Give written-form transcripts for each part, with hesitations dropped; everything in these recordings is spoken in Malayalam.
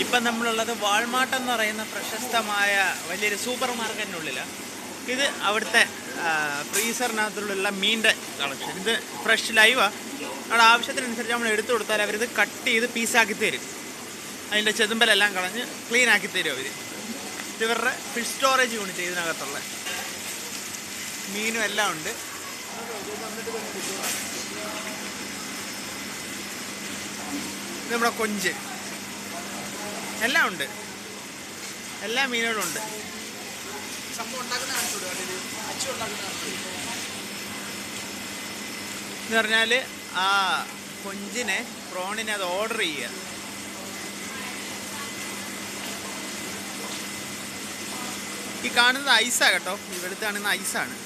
ഇപ്പം നമ്മളുള്ളത് വാൾമാർട്ട് എന്ന് പറയുന്ന പ്രശസ്തമായ വലിയൊരു സൂപ്പർ മാർക്കറ്റിനുള്ളിലാണ്. ഇത് അവിടുത്തെ ഫ്രീസറിനകത്തുള്ള മീനിൻ്റെ കളക്ഷൻ. ഇത് ഫ്രഷ് ലൈവാണ്. നമ്മുടെ ആവശ്യത്തിനനുസരിച്ച് നമ്മൾ എടുത്തു കൊടുത്താൽ അവരിത് കട്ട് ചെയ്ത് പീസാക്കി തരും. അതിൻ്റെ ചെതുമ്പലെല്ലാം കളഞ്ഞ് ക്ലീൻ ആക്കി തരും അവർ. ഇവരുടെ ഫിഷ് സ്റ്റോറേജ് യൂണിറ്റ് ഇതിനകത്തുള്ള മീനും എല്ലാം ഉണ്ട്. ഇത് നമ്മുടെ കൊഞ്ച് എല്ലാം ഉണ്ട്, എല്ലാ മീനുകളും ഉണ്ട്. എന്ന് പറഞ്ഞാൽ ആ കൊഞ്ചിനെ പ്രോണിനെ അത് ഓർഡർ ചെയ്യുക. ഈ കാണുന്നത് ഐസാണ് കേട്ടോ, ഈ വെളുത്ത് കാണുന്ന ഐസാണ്.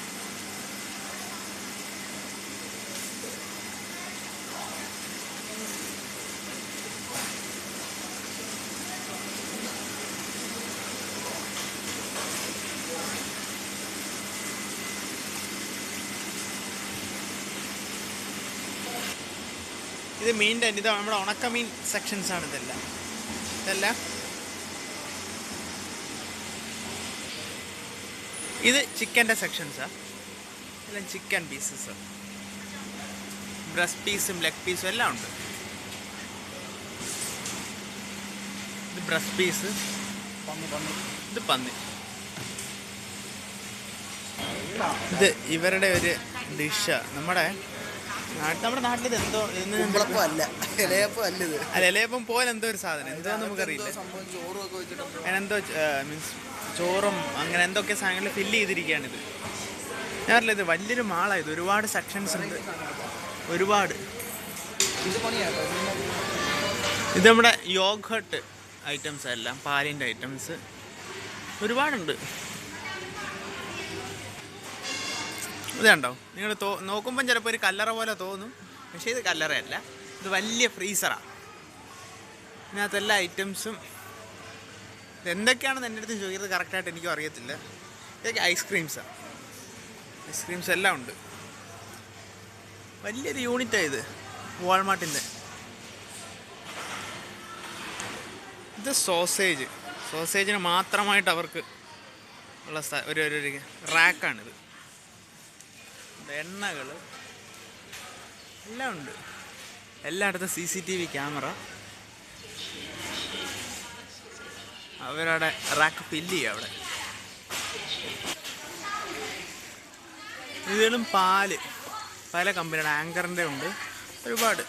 ഇത് മീനിൻ്റെ ഇത് നമ്മുടെ ഉണക്കമീൻ സെക്ഷൻസാണ് ഇതെല്ലാം. ഇത് ചിക്കൻ്റെ സെക്ഷൻസാണ്. എല്ലാം ചിക്കൻ പീസസ്, ബ്രസ്റ്റ് പീസും ലെഗ് പീസും എല്ലാം ഉണ്ട്. ഇത് ബ്രസ്റ്റ് പീസ്, ഇത് പന്നി. ഇത് ഇവരുടെ ഒരു ഡിഷാണ്. നമ്മുടെ നാട്ടിൽ ഇത് എന്തോ ഇലയപ്പം പോലെ എന്തോ ഒരു സാധനം, എന്തോ നമുക്കറിയില്ല. അതിനെന്തോ മീൻസ് ചോറും അങ്ങനെ എന്തൊക്കെ സാധനങ്ങൾ ഫില്ല് ചെയ്തിരിക്കുകയാണിത്. ഞാൻ അറിയില്ല, ഇത് വലിയൊരു മാളാണ്. ഇത് ഒരുപാട് സെക്ഷൻസ് ഉണ്ട്, ഒരുപാട്. ഇത് നമ്മുടെ യോഗട്ട് ഐറ്റംസ് എല്ലാം, പാലിൻ്റെ ഐറ്റംസ് ഒരുപാടുണ്ട്. ഇത് കണ്ടോ, നിങ്ങൾ നോക്കുമ്പം ചിലപ്പോൾ ഒരു കല്ലറ പോലെ തോന്നും, പക്ഷേ ഇത് കല്ലറയല്ല. ഇത് വലിയ ഫ്രീസറാണ്. ഇതിനകത്ത് എല്ലാ ഐറ്റംസും എന്തൊക്കെയാണെന്ന് എൻ്റെ അടുത്ത് ചോദിക്കുന്നത് കറക്റ്റായിട്ട് എനിക്കും അറിയത്തില്ല. ഇതൊക്കെ ഐസ്ക്രീംസാണ്. ഐസ്ക്രീംസ് എല്ലാം ഉണ്ട്. വലിയൊരു യൂണിറ്റാണ് ഇത് വാൾമാർട്ടിൻ്റെ. ഇത് സോസേജിന് മാത്രമായിട്ട് അവർക്ക് ഉള്ള ഒരു റാക്കാണിത്. എണ്ണകൾ എല്ലാം ഉണ്ട്. എല്ലായിടത്തും CCTV ക്യാമറ. അവരവിടെ റാക്ക് ഫില്ല് ചെയ്യുക. അവിടെ ഇതിലും പല കമ്പനിയുടെ ആങ്കറിൻ്റെ ഉണ്ട്. ഒരുപാട്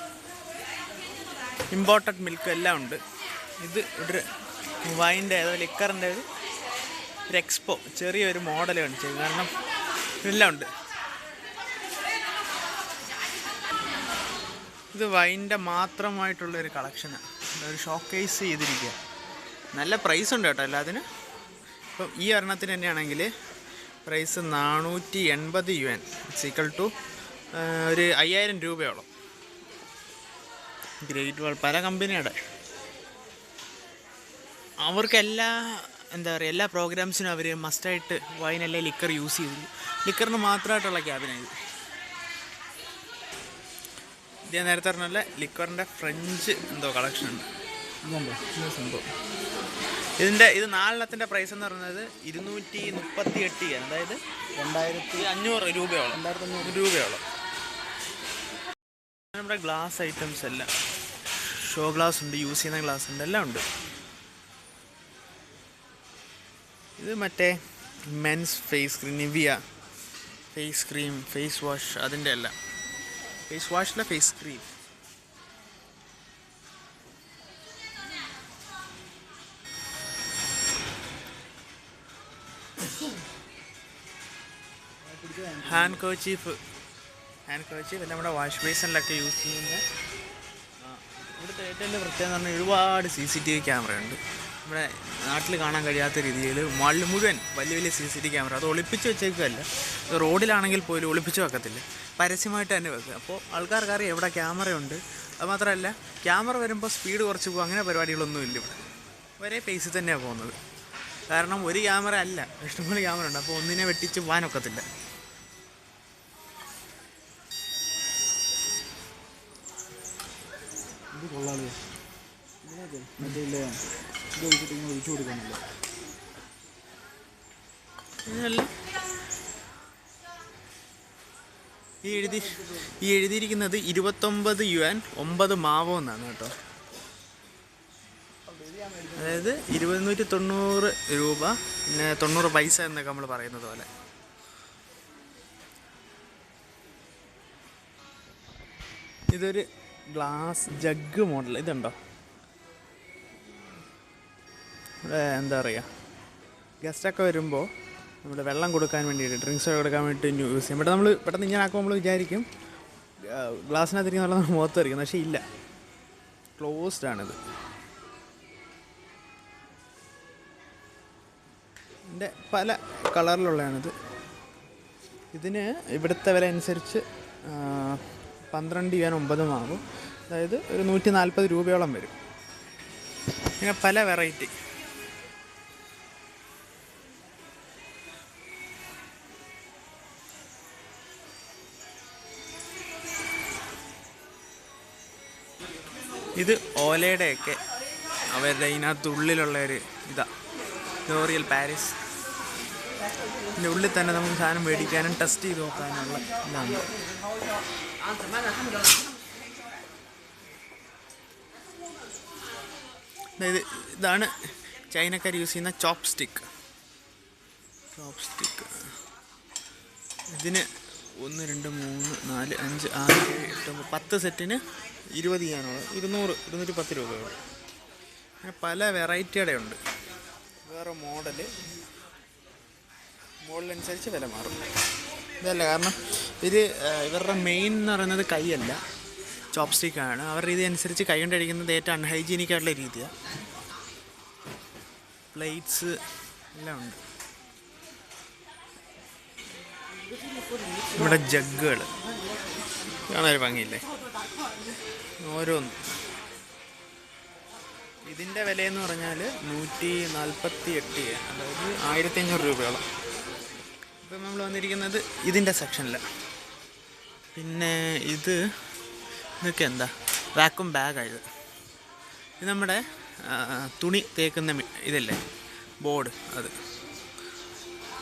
ഇമ്പോർട്ടഡ് മിൽക്ക് എല്ലാം ഉണ്ട്. ഇത് ഒരു വൈൻ്റെ ഏതോ ലിക്കറിൻ്റെ ഒരു എക്സ്പോ ചെറിയൊരു മോഡൽ കാണിച്ചത്. കാരണം എല്ലാം ഉണ്ട്. ഇത് വൈൻ്റെ മാത്രമായിട്ടുള്ളൊരു കളക്ഷനാണ്. ഒരു ഷോക്കേസ് ചെയ്തിരിക്കുക. നല്ല പ്രൈസ് ഉണ്ട് കേട്ടോ എല്ലാത്തിനും. ഇപ്പം ഈ ഒരെണ്ണത്തിന് തന്നെയാണെങ്കിൽ പ്രൈസ് 480 UN, ഈക്വൽ ടു ഒരു 5000 രൂപയോളം. ഗ്രേറ്റ് വാൾ പല കമ്പനിയുടെ. അവർക്ക് എന്താ പറയുക, എല്ലാ പ്രോഗ്രാംസിനും അവർ മസ്റ്റായിട്ട് വൈനല്ലേ ലിക്കർ യൂസ് ചെയ്തു. ലിക്കറിന് മാത്രമായിട്ടുള്ള ക്യാബിനാണ് ഇത്. ഞാൻ നേരത്തെ പറഞ്ഞല്ലേ ലിക്വറിൻ്റെ ഫ്രഞ്ച് എന്തോ കളക്ഷൻ ഉണ്ട്. സംഭവം ഇത് 4 പ്രൈസ് എന്ന് പറയുന്നത് 238 yen, അതായത് 2500 രൂപയോളം. നമ്മുടെ ഗ്ലാസ് ഐറ്റംസ് എല്ലാം, ഷോ ഗ്ലാസ് ഉണ്ട്, യൂസ് ചെയ്യുന്ന ഗ്ലാസ് ഉണ്ട്, എല്ലാം ഉണ്ട്. ഇത് മറ്റേ men's face cream, Nivea face cream, face wash, അതിൻ്റെ എല്ലാം. ഫേസ് വാഷിലെ ഫേസ് ക്രീം. ഹാൻഡ് കർച്ചീഫ് നമ്മുടെ വാഷ് ബേസിനിലൊക്കെ യൂസ് ചെയ്യുന്ന. ഇവിടുത്തെ ഏറ്റവും വലിയ പ്രത്യേകത എന്ന് പറഞ്ഞാൽ ഒരുപാട് CCTV ക്യാമറയുണ്ട്. നമ്മുടെ നാട്ടിൽ കാണാൻ കഴിയാത്ത രീതിയിൽ മാളിൽ മുഴുവൻ വലിയ CCTV ക്യാമറ. അത് ഒളിപ്പിച്ച് വെച്ചേക്കുകയല്ല, റോഡിലാണെങ്കിൽ പോലും ഒളിപ്പിച്ച് വെക്കത്തില്ല, പരസ്യമായിട്ട് തന്നെ വെക്കുക. അപ്പോൾ ആൾക്കാർക്കറിയാം എവിടെ ക്യാമറയുണ്ട്. അതുമാത്രമല്ല, ക്യാമറ വരുമ്പോൾ സ്പീഡ് കുറച്ച് പോകും, അങ്ങനെ പരിപാടികളൊന്നും ഇല്ല ഇവിടെ. ഒരേ പേസിൽ തന്നെയാണ് പോകുന്നത്. കാരണം ഒരു ക്യാമറ അല്ല, ഇഷ്ടംപോലെ ക്യാമറ ഉണ്ട്. അപ്പോൾ ഒന്നിനെ വെട്ടിച്ച് പോകാനൊക്കത്തില്ല. ഇത് കൊള്ളാതെ മറ്റേ ഇത് ഒഴിച്ചിട്ട് ഇങ്ങനെ ഒഴിച്ചു കൊടുക്കാനല്ലോ. ഈ എഴുതിയിരിക്കുന്നത് 29 യുവാൻ 9 മാവോ എന്നാണ് കേട്ടോ. അതായത് 290 രൂപ പിന്നെ 90 പൈസ എന്നൊക്കെ നമ്മൾ പറയുന്നത് പോലെ. ഇതൊരു ഗ്ലാസ് ജഗ് മോഡൽ. ഇതുണ്ടോ ഇവിടെ എന്താ പറയുക, ഗസ്റ്റൊക്കെ വരുമ്പോൾ നമ്മൾ വെള്ളം കൊടുക്കാൻ വേണ്ടിയിട്ട്, ഡ്രിങ്ക്സ് കൊടുക്കാൻ വേണ്ടിയിട്ട് യൂസ് ചെയ്യും. ഇവിടെ നമ്മൾ പെട്ടെന്ന് ഇങ്ങനെ ആക്കുമ്പോൾ നമ്മൾ വിചാരിക്കും ഗ്ലാസ്സിനകത്തിരിക്കും നല്ല മുഖത്ത് വരിക്കും, പക്ഷേ ഇല്ല, ക്ലോസ്ഡ് ആണിത്. ഇതിൻ്റെ പല കളറിലുള്ളതാണിത്. ഇതിന് ഇവിടുത്തെ വില അനുസരിച്ച് 12 യുവാൻ 9 മാവും, അതായത് ഒരു 140 രൂപയോളം വരും. ഇങ്ങനെ പല വെറൈറ്റി. ഇത് ഓലയുടെയൊക്കെ അവരുടെ ഇതിനകത്തുള്ളിലുള്ളൊരു ഇതാ, ലോറിയൽ പാരീസ്. ഇതിൻ്റെ ഉള്ളിൽ തന്നെ നമുക്ക് സാധനം മേടിക്കാനും ടെസ്റ്റ് ചെയ്ത് നോക്കാനുള്ള ഇതാണ്. അതായത് ഇതാണ് ചൈനക്കാർ യൂസ് ചെയ്യുന്ന ചോപ്പ് സ്റ്റിക്ക്. ഇതിന് 1 2 3 4 5 6 7 8 10 സെറ്റിന് 20 ചെയ്യാനുള്ള 210 രൂപയോളം. അങ്ങനെ പല വെറൈറ്റിയുടെ ഉണ്ട്. വേറെ മോഡലനുസരിച്ച് വില മാറും. ഇതല്ല, കാരണം ഇവരുടെ മെയിൻ എന്ന് പറയുന്നത് കൈയല്ല, ചോപ്പ് സ്റ്റിക്കാണ്. അവരുടെ രീതി അനുസരിച്ച് കൈ കൊണ്ട് അടിക്കുന്നത് ഏറ്റവും അൺഹൈജീനിക് ആയിട്ടുള്ള രീതിയാണ്. പ്ലേറ്റ്സ് എല്ലാം ഉണ്ട്. ഇവിടെ ജഗ്ഗുകൾ കാണാൻ ഭംഗിയില്ലേ, ഓരോന്നും. ഇതിൻ്റെ വിലയെന്ന് പറഞ്ഞാൽ 148, അതായത് 1500 രൂപയോളം. ഇപ്പം നമ്മൾ വന്നിരിക്കുന്നത് ഇതിൻ്റെ സെക്ഷനിലാണ്. പിന്നെ ഇതൊക്കെ എന്താ, വാക്വം ബാഗായത്. ഇത് നമ്മുടെ തുണി തേക്കുന്ന ഇതല്ലേ, ബോർഡ്.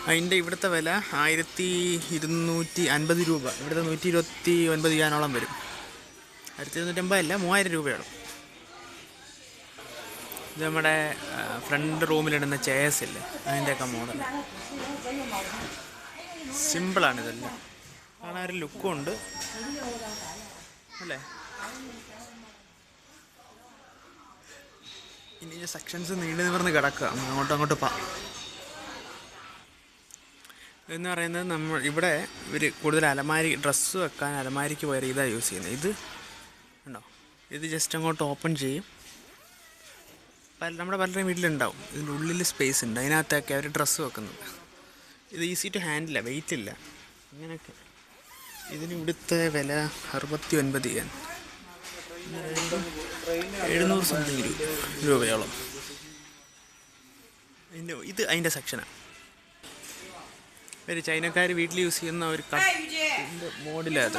അതിൻ്റെ ഇവിടുത്തെ വില 1250 രൂപ. ഇവിടുത്തെ 129 യുവാനോളം വരും. 1250 അല്ല, 3000 രൂപയോളം. ഇത് നമ്മുടെ ഫ്രണ്ട് റൂമിലിടുന്ന ചെയർസ് ഇല്ലേ, അതിൻ്റെയൊക്കെ മോഡൽ. സിമ്പിളാണ് ഇതെല്ലാം, കാണാൻ ഒരു ലുക്കും ഉണ്ട് അല്ലേ. ഇനി സെക്ഷൻസ് നീണ്ടു നിവർന്ന് കിടക്കുക, അങ്ങോട്ട് എന്ന് പറയുന്നത് ഇവിടെ ഇവർ കൂടുതൽ അലമാരി, ഡ്രസ്സ് വെക്കാൻ അലമാരിക്ക് പകരം ഇതാണ് യൂസ് ചെയ്യുന്നത്. ഇത് ഉണ്ടോ, ഇത് ജസ്റ്റ് അങ്ങോട്ട് ഓപ്പൺ ചെയ്യും. നമ്മുടെ പലരുടെയും വീട്ടിലുണ്ടാവും, ഇതിൻ്റെ ഉള്ളിൽ സ്പേസ് ഉണ്ട്, അതിനകത്തൊക്കെ അവർ ഡ്രസ്സ് വെക്കുന്നത്. ഇത് ഈസി ടു ഹാൻഡില, വെയിറ്റ് ഇല്ല, അങ്ങനെയൊക്കെ. ഇതിന് ഇവിടുത്തെ വില 69 യുവാൻ, 700 സംതിങ് രൂപയോളം. ഇത് അതിൻ്റെ സെക്ഷനാണ്. ഒരു ചൈനക്കാർ വീട്ടിൽ യൂസ് ചെയ്യുന്ന ഒരു കട്ടിൻ്റെ മോഡലത്.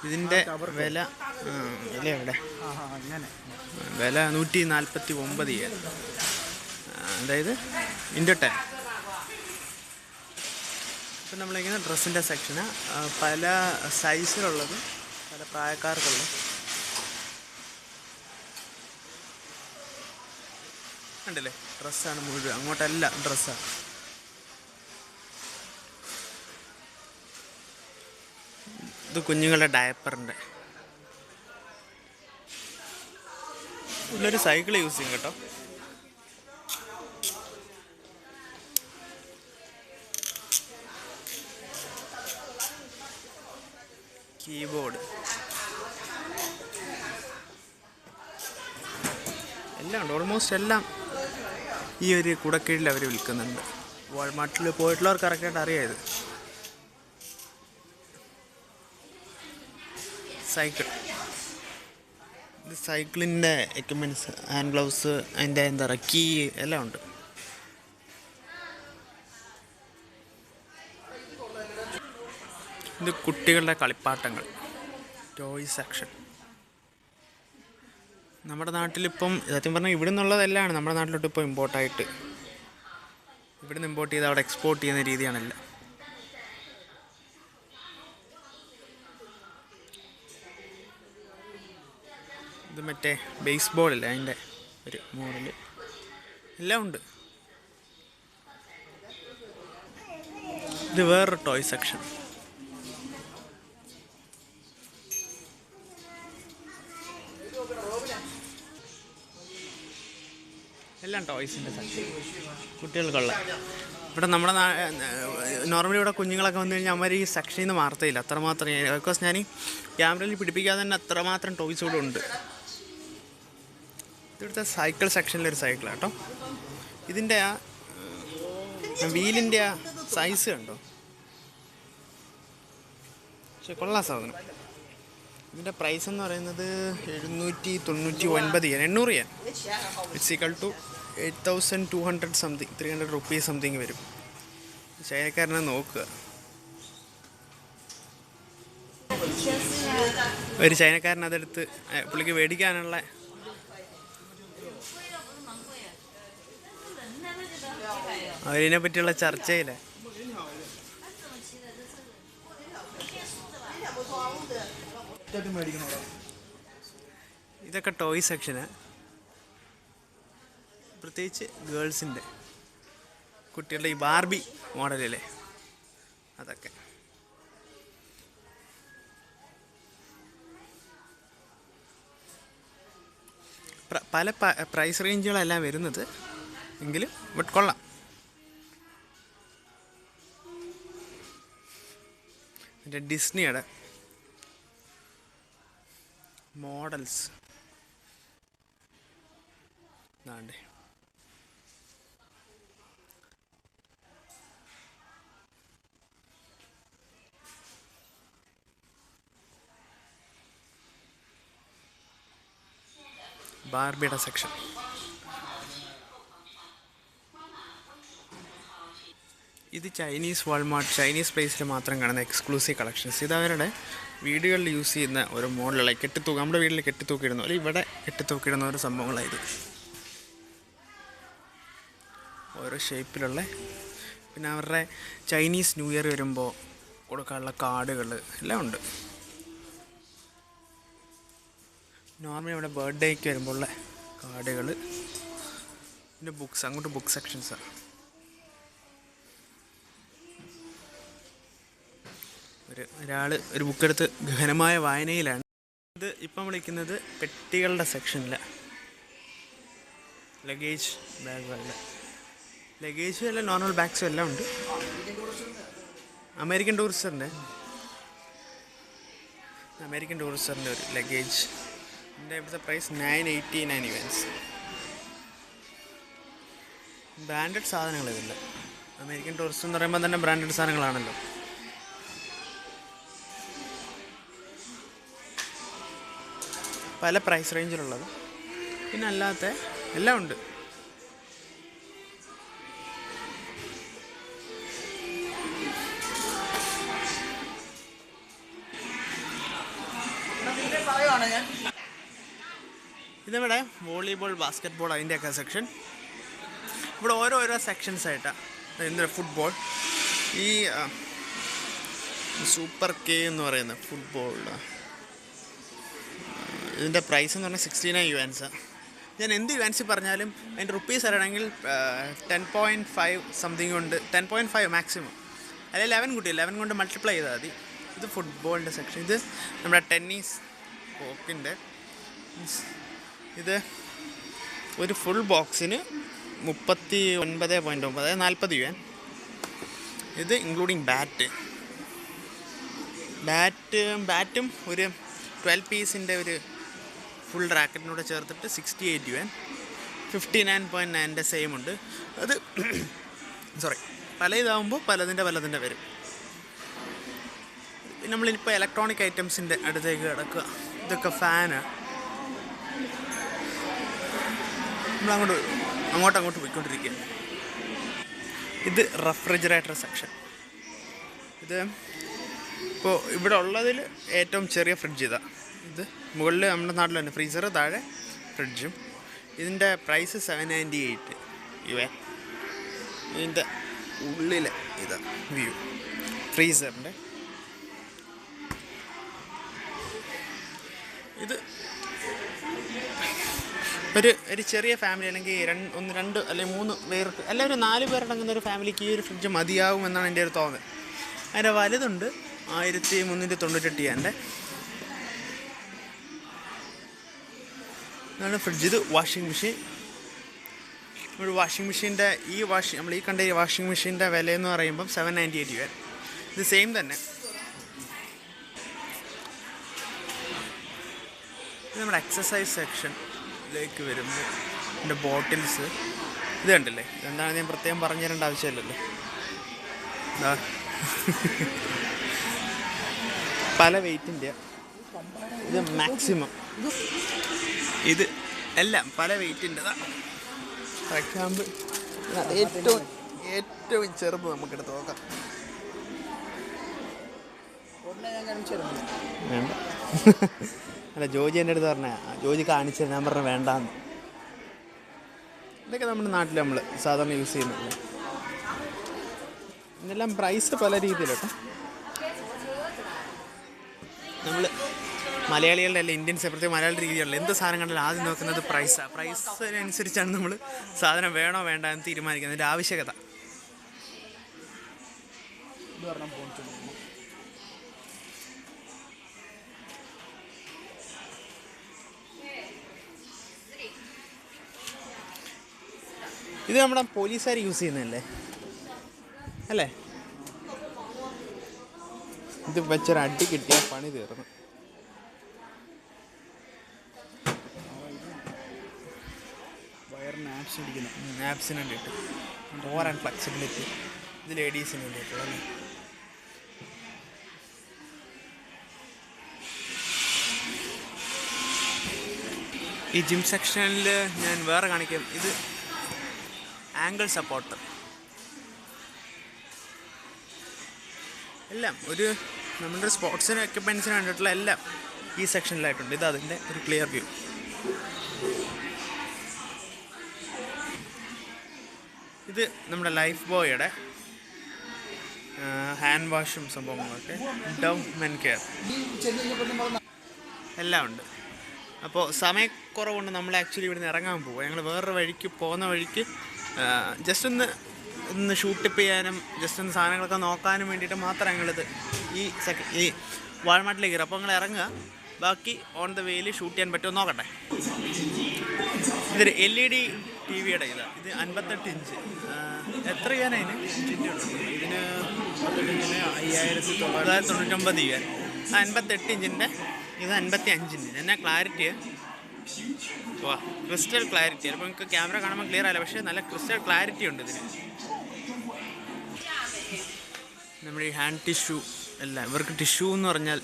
ഇതിൻ്റെ വില എവിടെ, വില 149 യുവാൻ, അതായത് ഇൻഡോ 10. ഇപ്പം നമ്മളിങ്ങനെ ഡ്രസ്സിൻ്റെ സെക്ഷന് പല സൈസിലുള്ളതും പല പ്രായക്കാർക്കുള്ള ഉണ്ടല്ലേ. ഡ്രസ്സാണ് മുഴുവൻ, അങ്ങോട്ടല്ല ഡ്രസ്സാണ്. ഇത് കുഞ്ഞുങ്ങളുടെ ഡയപ്പറിൻ്റെ ഉള്ളൊരു സൈക്കിൾ യൂസ് ചെയ്യും കേട്ടോ. കീബോർഡ് എല്ലാം ഉണ്ട്, ഓൾമോസ്റ്റ് എല്ലാം ഈ ഒരു കുടക്കീഴിൽ അവർ വിൽക്കുന്നുണ്ട്. വാൾമാർട്ടിൽ പോയിട്ടുള്ളവർക്ക് കറക്റ്റായിട്ട് അറിയാം. ഇത് സൈക്കിളിൻ്റെ എക്യുപ്മെൻറ്റ്സ്, ഹാൻഡ് ഗ്ലൗസ്, അതിൻ്റെ എന്താ പറയുക, കീ എല്ലാം ഉണ്ട്. ഇത് കുട്ടികളുടെ കളിപ്പാട്ടങ്ങൾ. Toy section. നമ്മുടെ നാട്ടിലിപ്പം സത്യം പറഞ്ഞാൽ ഇവിടെ നിന്നുള്ളതെല്ലാം നമ്മുടെ നാട്ടിലോട്ട് ഇപ്പോൾ ഇമ്പോർട്ടായിട്ട് ഇവിടെ നിന്ന് ഇമ്പോർട്ട് ചെയ്ത് അവിടെ എക്സ്പോർട്ട് ചെയ്യുന്ന രീതിയാണല്ലോ. ഇത് മറ്റേ ബേസ്ബോളില്ലേ അതിൻ്റെ ഒരു മോഡൽ എല്ലാം ഉണ്ട്. ഇത് വേറൊരു ടോയ് സെക്ഷൻ. എല്ലാം ടോയ്സിൻ്റെ സെക്ഷൻ കുട്ടികൾക്കുള്ള. ഇവിടെ നമ്മുടെ നോർമലി ഇവിടെ കുഞ്ഞുങ്ങളൊക്കെ വന്നു കഴിഞ്ഞാൽ അവർ ഈ സെക്ഷനിൽ നിന്ന് മാറത്തില്ല. അത്രമാത്രം ബിക്കോസ് ഞാൻ ക്യാമറയിൽ പിടിപ്പിക്കാതെ തന്നെ അത്രമാത്രം ടോയ്സ് കൂടെ ഉണ്ട്. ഇവിടുത്തെ സൈക്കിൾ സെക്ഷനിലൊരു സൈക്കിളാണ് കേട്ടോ. ഇതിൻ്റെ ആ വീലിൻ്റെ ആ സൈസ് കണ്ടോ, പക്ഷെ കൊള്ളാം സാധനം. ഇതിൻ്റെ പ്രൈസ് എന്ന് പറയുന്നത് 799 yen, 800 yen. It's equal to 8200 something, 300 rupees something വരും. ചൈനക്കാരനെ നോക്കുക. ഒരു ചൈനക്കാരൻ അതെടുത്ത് പുള്ളിക്ക് മേടിക്കാനുള്ള അവരിനെ പറ്റിയുള്ള ചർച്ചയില്ലേ. ഇതൊക്കെ ടോയ് സെക്ഷന്, പ്രത്യേകിച്ച് ഗേൾസിൻ്റെ കുട്ടികളുടെ ഈ ബാർബി മോഡലില്ലേ അതൊക്കെ. പല പ്രൈസ് റേഞ്ചുകളെല്ലാം വരുന്നത് എങ്കിലും ബട്ട് കൊള്ളാം. എൻ്റെ ഡിസ്നിയുടെ മോഡൽസ് ഇതാണ്ടേ. ബാർബിയുടെ സെക്ഷൻ. ഇത് ചൈനീസ് വാൾമാർട്ട്, ചൈനീസ് പ്ലേസിൽ മാത്രം കാണുന്ന എക്സ്ക്ലൂസീവ് കളക്ഷൻസ്. ഇത് അവരുടെ വീടുകളിൽ യൂസ് ചെയ്യുന്ന ഒരു മോഡലുകളായി കെട്ടിത്തൂക്ക്, നമ്മുടെ വീട്ടിൽ കെട്ടിത്തൂക്കിയിടുന്ന ഒരു ഇവിടെ കെട്ടിത്തൂക്കിയിടുന്ന ഒരു സംഭവങ്ങളായത്. ഓരോ ഷേപ്പിലുള്ള. പിന്നെ അവരുടെ ചൈനീസ് ന്യൂ ഇയർ വരുമ്പോൾ കൊടുക്കാനുള്ള കാർഡുകൾ എല്ലാം ഉണ്ട്. നോർമലി നമ്മുടെ ബർത്ത്ഡേക്ക് വരുമ്പോൾ ഉള്ള കാർഡുകൾ. പിന്നെ ബുക്സ്, അങ്ങോട്ട് ബുക്ക് സെക്ഷൻസാണ്. ഒരാൾ ഒരു ബുക്കെടുത്ത് ഗഹനമായ വായനയിലാണ്. ഇത് ഇപ്പം വിളിക്കുന്നത് പെട്ടികളുടെ സെക്ഷനിലാണ്. ലഗേജ് ബാഗുകളുടെ ലഗേജും എല്ലാം നോർമൽ ബാഗ്സും എല്ലാം ഉണ്ട്. അമേരിക്കൻ ടൂറിസ്റ്ററിൻ്റെ ഒരു ലഗേജ്. ഇതിൻ്റെ ഇവിടുത്തെ പ്രൈസ് 989 യുവാൻസ്. ബ്രാൻഡഡ് സാധനങ്ങൾ ഇതില്ല. അമേരിക്കൻ ടൂറിസ്റ്റ് എന്ന് പറയുമ്പോൾ തന്നെ ബ്രാൻഡഡ് സാധനങ്ങളാണല്ലോ. പല പ്രൈസ് റേഞ്ചിലുള്ളത്. പിന്നെ അല്ലാത്ത എല്ലാം ഉണ്ട്. ഇതിവിടെ വോളിബോൾ, ബാസ്കറ്റ് ബോൾ അതിൻ്റെയൊക്കെ സെക്ഷൻ. ഇവിടെ ഓരോരോ സെക്ഷൻസ് ആയിട്ടാണ്. എന്താ ഫുട്ബോൾ, ഈ സൂപ്പർ കെ എന്ന് പറയുന്ന ഫുട്ബോൾ. ഇതിൻ്റെ പ്രൈസ് എന്ന് പറഞ്ഞാൽ 69 യുവാൻസാണ്. ഞാൻ എന്ത് യുവാൻസ് പറഞ്ഞാലും അതിൻ്റെ റുപ്പീസ് അറിയണമെങ്കിൽ 10.5 സംതിങ് കൊണ്ട് 10.5 മാക്സിമം, അല്ലെങ്കിൽ 11 കൊണ്ട് മൾട്ടിപ്ലൈ ചെയ്താൽ മതി. ഇത് ഫുട്ബോളിൻ്റെ സെക്ഷൻ. ഇത് നമ്മുടെ ടെന്നീസ് കോക്കിൻ്റെ. ഇത് ഒരു ഫുൾ ബോക്സിന് 39.9, അതായത് 40 യുവാൻ. ഇത് ഇൻക്ലൂഡിങ് ബാറ്റും ഒരു 12 പീസിൻ്റെ ഒരു ഫുൾ റാക്കറ്റിനോട് ചേർത്തിട്ട് 68 യുവാൻ. 59.9 സെയിം ഉണ്ട്. അത് പല ഇതാവുമ്പോൾ പലതിൻ്റെ വരും. നമ്മളിപ്പോൾ ഇലക്ട്രോണിക് ഐറ്റംസിൻ്റെ അടുത്തേക്ക് കിടക്കുക. ഇതൊക്കെ ഫാന്. അങ്ങോട്ട് പോയിക്കൊണ്ടിരിക്കുക. ഇത് റെഫ്രിജറേറ്റർ സെക്ഷൻ. ഇത് ഇപ്പോൾ ഇവിടെ ഉള്ളതിൽ ഏറ്റവും ചെറിയ ഫ്രിഡ്ജ് ഇതാ. ഇത് മുകളിൽ നമ്മുടെ നാട്ടിൽ തന്നെ ഫ്രീസർ, താഴെ ഫ്രിഡ്ജും. ഇതിൻ്റെ പ്രൈസ് 798 ഇവ. ഇതിൻ്റെ ഉള്ളിൽ ഇതാ വ്യൂ ഫ്രീസറിൻ്റെ. ഇത് ഒരു ചെറിയ ഫാമിലി അല്ലെങ്കിൽ രണ്ട് അല്ലെങ്കിൽ 3 പേർക്ക് അല്ലെങ്കിൽ ഒരു 4 പേരടങ്ങുന്ന ഒരു ഫാമിലിക്ക് ഈ ഒരു ഫ്രിഡ്ജ് മതിയാകും എന്നാണ് എൻ്റെ ഒരു തോന്നൽ. അതിൻ്റെ വലുതുണ്ട് 1398 ഇതാണ് ഫ്രിഡ്ജ്. ഇത് വാഷിംഗ് മെഷീൻ. ഒരു വാഷിംഗ് മെഷീൻ്റെ നമ്മൾ ഈ കണ്ട ഈ വാഷിംഗ് മെഷീൻ്റെ വിലയെന്ന് പറയുമ്പം 798 ഇത് സെയിം തന്നെ. ഇത് നമ്മുടെ എക്സസൈസ് സെക്ഷനിലേക്ക് വരുമ്പോൾ എൻ്റെ ബോട്ടിൽസ് ഇത് കണ്ടില്ലേ. ഇതെന്താണ് ഞാൻ പ്രത്യേകം പറഞ്ഞു തരേണ്ട ആവശ്യമില്ലല്ലോ. പല വെയ്റ്റിൻ്റെ ഇത് മാക്സിമം, ഇത് എല്ലാം പല വെയ്റ്റിൻ്റെതാണ്. ഫോർ എക്സാമ്പിൾ ഏറ്റവും ചെറുത് നമുക്കെടുത്ത് നോക്കാം. വേണ്ട അല്ല, ജോജി എൻ്റെ അടുത്ത് പറഞ്ഞ ജോജി കാണിച്ചത് ഞാൻ പറഞ്ഞ വേണ്ടാന്ന്. ഇതൊക്കെ നമ്മുടെ നാട്ടിൽ നമ്മൾ സാധാരണ യൂസ് ചെയ്യുന്നില്ല. ഇതെല്ലാം പ്രൈസ് പല രീതിയിലോട്ടോ. നമ്മൾ മലയാളികളുടെ അല്ല, ഇന്ത്യൻസ് പ്രത്യേകം മലയാളിയുടെ രീതിയുള്ള എന്ത് സാധനം കണ്ടാലും ആദ്യം നോക്കുന്നത് പ്രൈസാണ്. പ്രൈസിനനുസരിച്ചാണ് നമ്മൾ സാധനം വേണോ വേണ്ട എന്ന് തീരുമാനിക്കുന്നത്. അതിൻ്റെ ആവശ്യകത. ഇത് നമ്മുടെ പോലീസുകാർ യൂസ് ചെയ്യുന്നതല്ലേ അല്ലേ? ഇത് വെച്ചൊരു അടി കിട്ടിയാൽ പണി തീർന്നു. ആപ്സിന് വേണ്ടിയിട്ട് ഓവർ ആൻഡ് ഫ്ലെക്സിബിലിറ്റി. ഇത് ലേഡീസിന് വേണ്ടിയിട്ടുള്ളൂ. ഈ ജിം സെക്ഷനിൽ ഞാൻ വേറെ കാണിക്കാം. ഇത് ആംഗിൾ സപ്പോർട്ടർ എല്ലാം ഒരു നമ്മുടെ സ്പോർട്സിന് എക്യുപ്മെൻറ്റ്സിന് വേണ്ടിയിട്ടുള്ള എല്ലാം ഈ സെക്ഷനിലായിട്ടുണ്ട്. ഇത് അതിൻ്റെ ഒരു ക്ലിയർ വ്യൂ. ഇത് നമ്മുടെ ലൈഫ് ബോയുടെ ഹാൻഡ് വാഷും സംഭവങ്ങളൊക്കെ, ഡവ് മെൻ കെയർ എല്ലാം ഉണ്ട്. അപ്പോൾ സമയക്കുറവുകൊണ്ട് നമ്മൾ ആക്ച്വലി ഇവിടുന്ന് ഇറങ്ങാൻ പോകും. ഞങ്ങൾ വേറൊരു വഴിക്ക് പോകുന്ന വഴിക്ക് ജസ്റ്റ് ഒന്ന് ഷൂട്ടിപ്പ് ചെയ്യാനും ജസ്റ്റ് ഒന്ന് സാധനങ്ങളൊക്കെ നോക്കാനും വേണ്ടിയിട്ട് മാത്രം ഞങ്ങളിത് ഈ വാൾമാർട്ടിലേക്ക് കയറും. അപ്പോൾ നിങ്ങൾ ഇറങ്ങുക, ബാക്കി ഓൺ ദ വേയിൽ ഷൂട്ട് ചെയ്യാൻ പറ്റുമോ നോക്കട്ടെ. ഇതൊരു LED TV-യുടെ ഇതാണ്. ഇത് 58 ഇഞ്ച്. എത്ര രൂപയാണ് ഇതിന്? 5999 രൂപ. 58 ഇഞ്ചിൻ്റെ ഇത് 55 ഇഞ്ച്. എന്നാൽ ക്ലാരിറ്റി വാ, ക്രിസ്റ്റൽ ക്ലാരിറ്റി. അപ്പോൾ നിങ്ങൾക്ക് ക്യാമറ കാണുമ്പോൾ ക്ലിയർ ആയില്ല, പക്ഷേ നല്ല ക്രിസ്റ്റൽ ക്ലാരിറ്റി ഉണ്ട് ഇതിന്. നമ്മുടെ ഈ ഹാൻഡ് ടിഷ്യൂ എല്ലാം, ഇവർക്ക് ടിഷ്യൂ എന്ന് പറഞ്ഞാൽ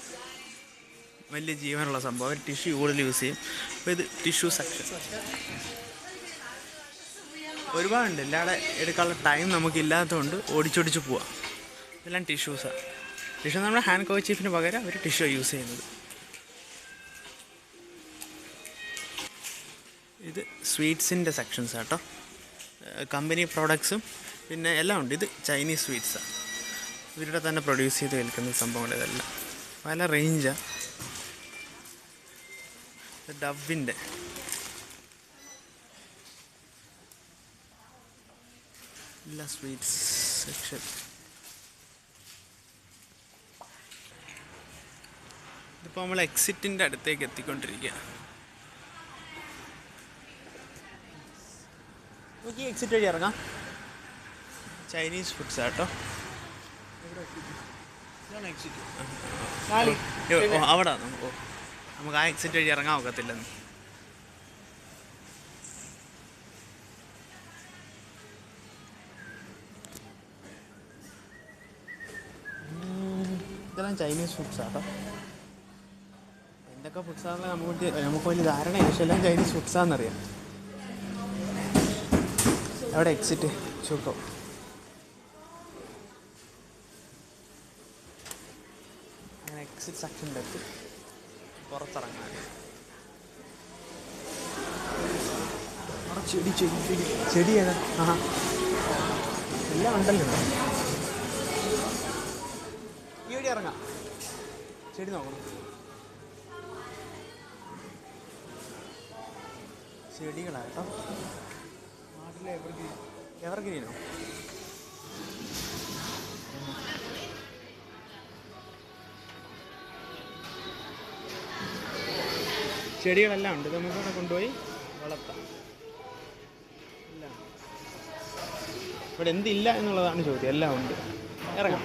വലിയ ജീവനുള്ള സംഭവം. അവർ ടിഷ്യൂ കൂടുതൽ യൂസ് ചെയ്യും. അപ്പോൾ ഇത് ടിഷ്യൂ സെക്ഷൻ ഒരുപാടുണ്ട്. എല്ലാവിടെ എടുക്കാനുള്ള ടൈം നമുക്കില്ലാത്തതുകൊണ്ട് ഓടിച്ചോടിച്ച് പോവാം. ഇതെല്ലാം ടിഷ്യൂസാണ്. ടിഷ്യൂ നമ്മുടെ ഹാൻഡ് കർച്ചീഫിന് പകരം അവർ ടിഷ്യൂ യൂസ് ചെയ്യുന്നത്. ഇത് സ്വീറ്റ്സിൻ്റെ സെക്ഷൻസ് കേട്ടോ. കമ്പനി പ്രോഡക്ട്സും പിന്നെ എല്ലാം ഉണ്ട്. ഇത് ചൈനീസ് സ്വീറ്റ്സാണ്. ഇവരുടെ തന്നെ പ്രൊഡ്യൂസ് ചെയ്ത് വിൽക്കുന്ന സംഭവങ്ങൾ ഇതെല്ലാം പല റേഞ്ചാണ്. ഡവിൻ്റെ എല്ലാ സ്വീറ്റ്സ് സെക്ഷൻ. ഇതിപ്പോൾ നമ്മൾ എക്സിറ്റിൻ്റെ അടുത്തേക്ക് എത്തിക്കൊണ്ടിരിക്കുക. നമുക്ക് ഈ എക്സിറ്റ് വഴി ഇറങ്ങാം. ചൈനീസ് ഫുഡ്സ് ആട്ടോ. അവിടെ നമുക്ക് ആ എക്സിറ്റ് വഴി ഇറങ്ങാൻ ഒക്കത്തില്ലെന്ന്. ഇതെല്ലാം ചൈനീസ് ഫുഡ്സ് ആട്ടോ. എന്തൊക്കെ ഫുഡ്സാണെന്ന് നമുക്ക് വലിയ ധാരണയില്ല, പക്ഷെ എല്ലാം ചൈനീസ് ഫുഡ്സാണെന്നറിയാം. എവിടെ എക്സിറ്റ്? ചൂക്കോ. എക്സിറ്റ് സെക്ഷൻ്റെ എത്തി പുറത്തിറങ്ങാൻ. ചെടി ചെടി ചെടി ചെടി ഏതാ? ആ എല്ലാം ഉണ്ടല്ലോ. ഈ വഴി ഇറങ്ങാം. ചെടി നോക്കണം. ചെടികളാട്ടോ. നാട്ടിലെ എവർഗ്രീനോ? ചെടികളെല്ലാം ഉണ്ട്. നമുക്കവിടെ കൊണ്ടുപോയി വളർത്താം. എല്ലാം ഇവിടെ എന്തില്ല എന്നുള്ളതാണ് ചോദ്യം. എല്ലാം ഉണ്ട്. ഇറങ്ങാം.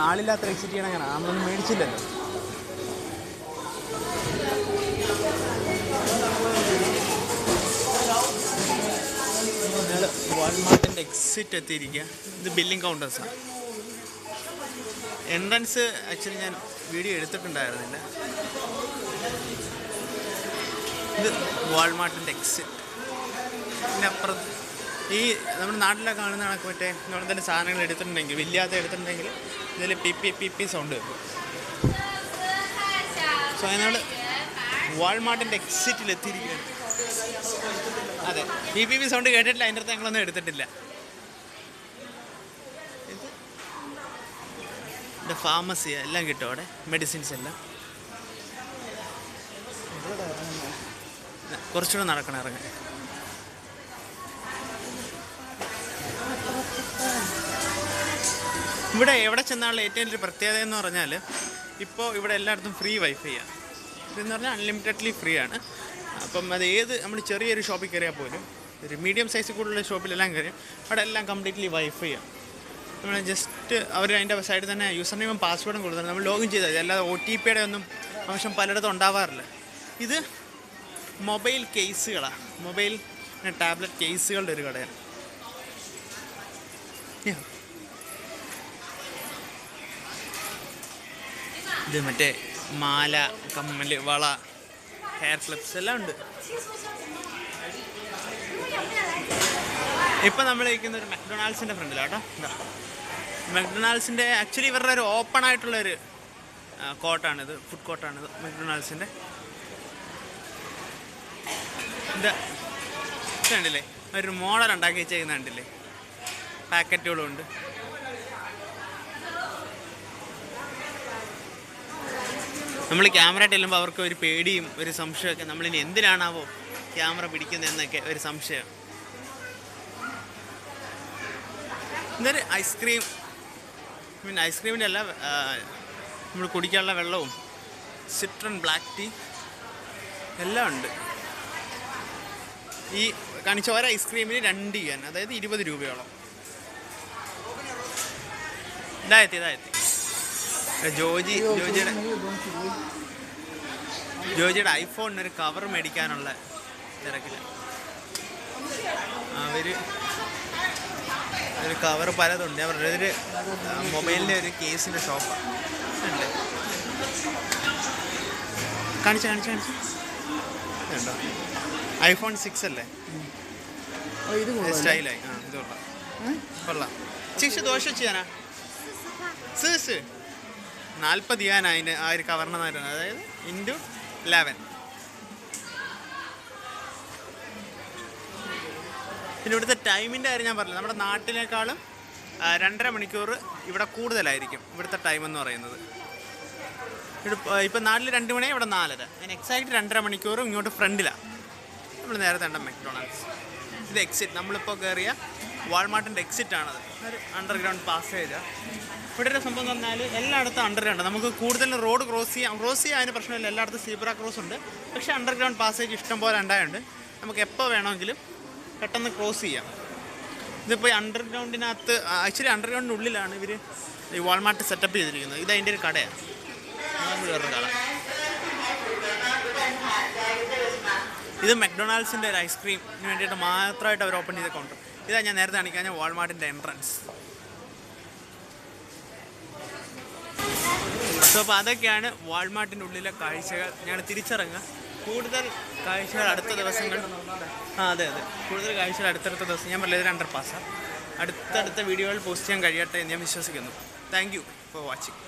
ആളില്ലാത്ത എക്സിറ്റ് ചെയ്യണം. അങ്ങനെ നമ്മളൊന്നും മേടിച്ചില്ലല്ലോ. വാൾമാർട്ടിൻ്റെ എക്സിറ്റ് എത്തിയിരിക്കുക. ഇത് ബില്ലിംഗ് കൗണ്ടേഴ്സാണ്. എൻട്രൻസ് ആക്ച്വലി ഞാൻ വീഡിയോ എടുത്തിട്ടുണ്ടായിരുന്നില്ല. ഇത് വാൾമാർട്ടിൻ്റെ എക്സിറ്റ്. പിന്നെ അപ്പുറത്ത് ഈ നമ്മുടെ നാട്ടിലൊക്കെ കാണുന്ന കണക്ക് മറ്റേ നമ്മളെന്തെങ്കിലും സാധനങ്ങൾ എടുത്തിട്ടുണ്ടെങ്കിൽ വലിയാത്ത എടുത്തിട്ടുണ്ടെങ്കിൽ ഇതിൽ പി സൗണ്ട് വെക്കും. സോ നമ്മൾ വാൾമാർട്ടിൻ്റെ എക്സിറ്റിൽ എത്തിയിരിക്കുകയാണ്. അതെ, പി സൗണ്ട് കേട്ടിട്ടില്ല. അതിൻ്റെ അടുത്ത് ഞങ്ങളൊന്നും എടുത്തിട്ടില്ല. ഇത് ഫാർമസി എല്ലാം കിട്ടും അവിടെ. മെഡിസിൻസ് എല്ലാം. കുറച്ചുകൂടെ നടക്കണം ഇറങ്ങാൻ. ഇവിടെ എവിടെ ചെന്നാലുള്ള ഏറ്റവും വലിയൊരു പ്രത്യേകത എന്ന് പറഞ്ഞാൽ ഇപ്പോൾ ഇവിടെ എല്ലായിടത്തും ഫ്രീ വൈഫൈയാണ്. ഇതെന്ന് പറഞ്ഞാൽ അൺലിമിറ്റഡ്ലി ഫ്രീ ആണ്. അപ്പം അത് ഏത് നമ്മൾ ചെറിയൊരു ഷോപ്പിൽ കയറിയാൽ പോലും ഒരു മീഡിയം സൈസിൽ കൂടുതലുള്ള ഷോപ്പിലെല്ലാം കയറിയാൽ അവിടെ എല്ലാം കംപ്ലീറ്റ്ലി വൈഫൈയാണ്. നമ്മൾ ജസ്റ്റ് അവർ അതിൻ്റെ സൈഡിൽ തന്നെ യൂസർ നെയിമും പാസ്വേഡും കൊടുത്തിട്ടുണ്ട്. നമ്മൾ ലോഗിൻ ചെയ്താൽ മതി. അല്ലാതെ OTP ഒന്നും ആവശ്യം പലയിടത്തും ഉണ്ടാവാറില്ല. ഇത് മൊബൈൽ കേസുകളാണ്. മൊബൈൽ ടാബ്ലറ്റ് കേസുകളുടെ ഒരു കടയാണ്. ഇത് മറ്റേ മാല, കമ്മൽ, വള, ഹെയർ ക്ലിപ്സ് എല്ലാം ഉണ്ട്. ഇപ്പം നമ്മൾ ഇരിക്കുന്ന ഒരു മെക്ഡൊണാൾഡ്സിൻ്റെ ഫ്രണ്ടിലാട്ടോ. എന്താ മെക്ഡൊണാൾഡ്സിൻ്റെ ആക്ച്വലി ഇവരുടെ ഒരു ഓപ്പൺ ആയിട്ടുള്ളൊരു കോർട്ടാണിത്. ഫുഡ് കോർട്ടാണിത് മെക്ഡൊണാൾഡ്സിൻ്റെ. ഇത് കണ്ടില്ലേ, ഒരു മോഡൽ ഉണ്ടാക്കി വെച്ചേക്കുന്ന കണ്ടില്ലേ. പാക്കറ്റുകളും ഉണ്ട്. നമ്മൾ ക്യാമറ ചെല്ലുമ്പോൾ അവർക്ക് ഒരു പേടിയും ഒരു സംശയമൊക്കെ. നമ്മളിനി എന്തിനാണാവോ ക്യാമറ പിടിക്കുന്നതെന്നൊക്കെ ഒരു സംശയം. ഇതൊരു ഐസ്ക്രീം, പിന്നെ ഐസ്ക്രീമിൻ്റെ അല്ല, നമ്മൾ കുടിക്കാനുള്ള വെള്ളവും സിട്രൺ ബ്ലാക്ക് ടീ എല്ലാം ഉണ്ട്. ഈ കാണിച്ച ഓരോ ഐസ്ക്രീമിന് 2 yen, അതായത് 20 രൂപയോളം. ഇതായെത്തി ജോജിയുടെ ഐഫോണിനൊരു കവർ മേടിക്കാനുള്ള തിരക്കില്ല. അവർ ഒരു കവർ പലതുണ്ട്. അവരുടെ ഒരു മൊബൈലിൻ്റെ ഒരു കേസിൻ്റെ ഷോപ്പാണ്. അല്ലേ കാണിച്ചു ഉണ്ടോ? iPhone 6 അല്ലേ? സ്റ്റൈലായി. ഇത് കൊള്ളാം. ചിക്ഷ ദോശ ചെയ്യാനാ 40 yen അതിന് ആ ഒരു കവറിന് തരുന്നത്. അതായത് × 11. പിന്നെ ഇവിടുത്തെ ടൈമിൻ്റെ കാര്യം ഞാൻ പറഞ്ഞില്ല. നമ്മുടെ നാട്ടിനേക്കാളും 2.5 മണിക്കൂർ ഇവിടെ കൂടുതലായിരിക്കും ഇവിടുത്തെ ടൈം എന്ന് പറയുന്നത്. ഇപ്പം നാട്ടിൽ 2 മണി, ഇവിടെ 4:30. അതിന് എക്സാക്റ്റ് 2.5 മണിക്കൂറും ഇങ്ങോട്ട് ഫ്രണ്ടിലാണ്. നമ്മൾ നേരത്തെ കണ്ട മെക്ഡൊണാൾഡ്സ്. ഇത് എക്സിറ്റ്. നമ്മളിപ്പോൾ കയറിയ വാൾമാർട്ടിൻ്റെ എക്സിറ്റാണത്. ഒരു അണ്ടർഗ്രൗണ്ട് പാസേജാണ്. ഇവിടെ ഒരു സംഭവം എന്ന് പറഞ്ഞാൽ എല്ലായിടത്തും അണ്ടർഗ്രൗണ്ട്. നമുക്ക് കൂടുതലും റോഡ് ക്രോസ് ചെയ്യാൻ അതിന് പ്രശ്നമില്ല. എല്ലായിടത്തും സീബ്ര ക്രോസ് ഉണ്ട്. പക്ഷേ അണ്ടർഗ്രൗണ്ട് പാസേജ് ഇഷ്ടം പോലെ ഉണ്ടായതുകൊണ്ട് നമുക്ക് എപ്പോൾ വേണമെങ്കിലും പെട്ടെന്ന് ക്രോസ് ചെയ്യാം. ഇതിപ്പോൾ അണ്ടർഗ്രൗണ്ടിനകത്ത്, ആക്ച്വലി അണ്ടർഗ്രൗണ്ടിൻ്റെ ഉള്ളിലാണ് ഇവർ ഈ വാൾമാർട്ട് സെറ്റപ്പ് ചെയ്തിരിക്കുന്നത്. ഇത് അതിൻ്റെ ഒരു കടയാണ്. വേറൊരു കട. ഇത് മെക്ഡൊണാൾഡ്സിൻ്റെ ഒരു ഐസ്ക്രീമിന് വേണ്ടിയിട്ട് മാത്രമായിട്ട് അവർ ഓപ്പൺ ചെയ്ത കൗണ്ടർ. ഇതാണ് ഞാൻ നേരത്തെ കാണിക്കാൻ വാൾമാർട്ടിൻ്റെ എൻട്രൻസ്. സോ അപ്പോൾ അതൊക്കെയാണ് വാൾമാർട്ടിൻ്റെ ഉള്ളിലെ കാഴ്ചകൾ. ഞങ്ങൾ തിരിച്ചിറങ്ങുക. കൂടുതൽ കാഴ്ചകൾ അടുത്ത ദിവസങ്ങൾ. അതെ കൂടുതൽ കാഴ്ചകൾ അടുത്തടുത്ത ദിവസം. ഞാൻ പറഞ്ഞത് 2 പാസ്സാണ്. അടുത്തടുത്ത വീഡിയോകൾ പോസ്റ്റ് ചെയ്യാൻ കഴിയട്ടെ എന്ന് ഞാൻ വിശ്വസിക്കുന്നു. Thank you for watching.